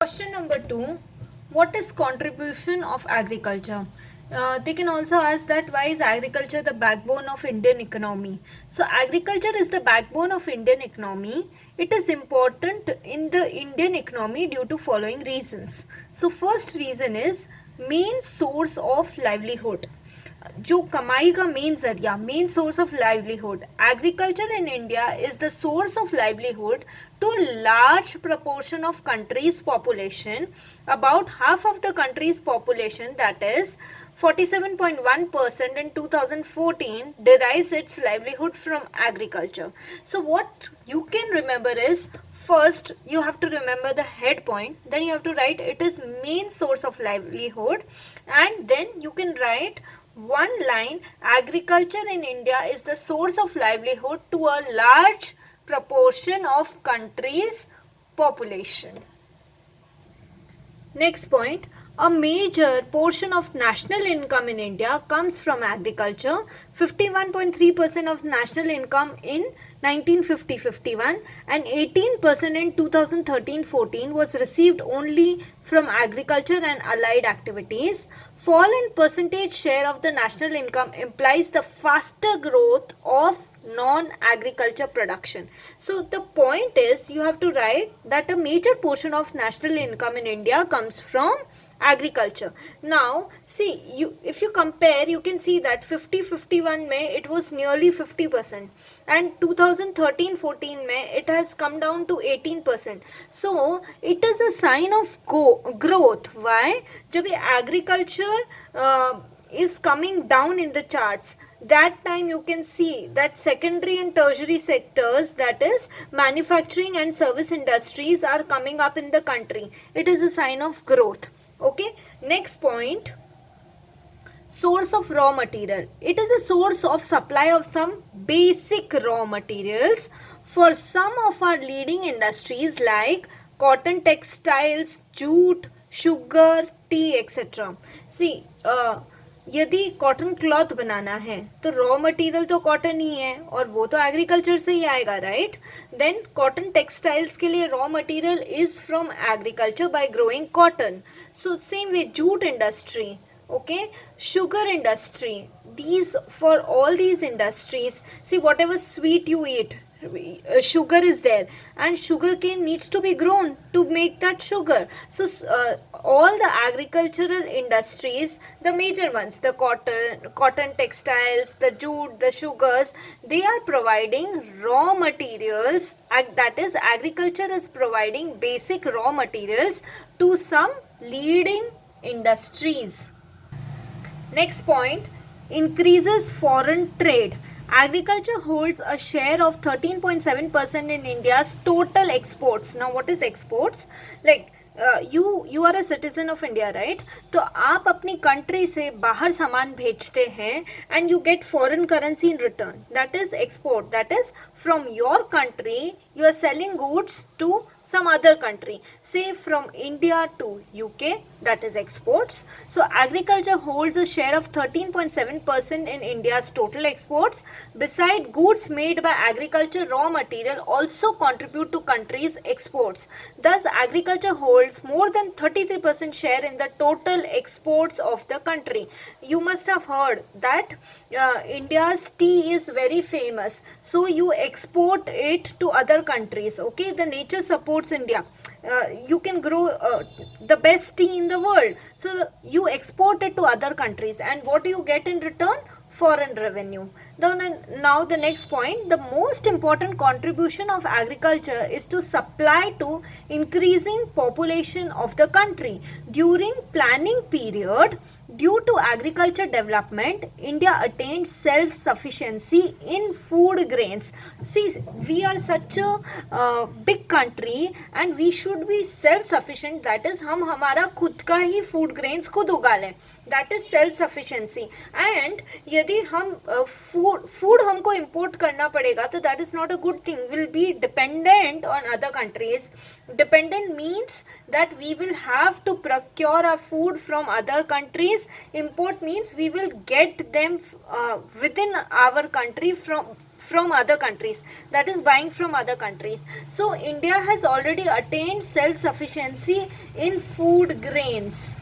Question number 2. What is contribution of agriculture? They can also ask that why is agriculture the backbone of Indian economy? So agriculture is the backbone of Indian economy. It is important in the Indian economy due to following reasons. So first reason is main source of livelihood. जो कमाई का main जरिया main source of livelihood agriculture in India is the source of livelihood to a large proportion of country's population. About half of the country's population, that is 47.1% in 2014, derives its livelihood from agriculture. So what you can remember is, first you have to remember the head point, then you have to write it is main source of livelihood, and then you can write one line: agriculture in India is the source of livelihood to a large proportion of country's population. Next point, a major portion of national income in India comes from agriculture. 51.3% of national income in 1950-51 and 18% in 2013-14 was received only from agriculture and allied activities. Fall in percentage share of the national income implies the faster growth of non-agriculture production. So the point is, you have to write that a major portion of national income in India comes from agriculture. Now see, if you compare, you can see that 50-51 mein it was nearly 50%, and 2013-14 mein it has come down to 18%. So it is a sign of growth. Why? जब ये agriculture is coming down in the charts, that time you can see that secondary and tertiary sectors, that is manufacturing and service industries, are coming up in the country. It is a sign of growth. Okay, next point, source of raw material. It is a source of supply of some basic raw materials for some of our leading industries like cotton, textiles, jute, sugar, tea, etc. See, यदि cotton cloth बनाना है तो raw material तो cotton ही है, और वो तो agriculture से ही आएगा, राइट? देन कॉटन टेक्सटाइल्स के लिए raw material is from agriculture by growing cotton. So same way jute industry, okay, sugar industry, these, for all these industries, see, whatever sweet you eat, sugar is there, and sugar cane needs to be grown to make that sugar. So all the agricultural industries, the major ones, the cotton textiles, the jute, the sugars, they are providing raw materials, that is agriculture is providing basic raw materials to some leading industries. Next point, increases foreign trade. Agriculture holds a share of 13.7% in India's total exports. Now what is exports? Like you are a citizen of India, right? तो आप अपनी country से बाहर सामान भेजते हैं and you get foreign currency in return. That is export. That is from your country you are selling goods to some other country, say from India to UK, that is exports. So agriculture holds a share of 13.7% in India's total exports. Beside goods made by agriculture, raw material also contribute to country's exports. Thus agriculture holds more than 33% share in the total exports of the country. You must have heard that India's tea is very famous, so you export it to other countries. Okay, the nature supports India. You can grow the best tea in the world, so you export it to other countries, and what do you get in return? Foreign revenue. Now the next point, the most important contribution of agriculture is to supply to increasing population of the country. During planning period, due to agriculture development, India attained self-sufficiency in food grains. See, we are such a big country and we should be self-sufficient. That is, हम हमारा खुद का ही food grains खुद उगा लें. That is self-sufficiency. And यदि हम food हमको import करना पड़ेगा तो that is not a good thing. We'll be dependent on other countries. Dependent means that we will have to procure our food from other countries. Import means we will get them within our country from from other countries, that is buying from other countries. So India has already attained self sufficiency in food grains.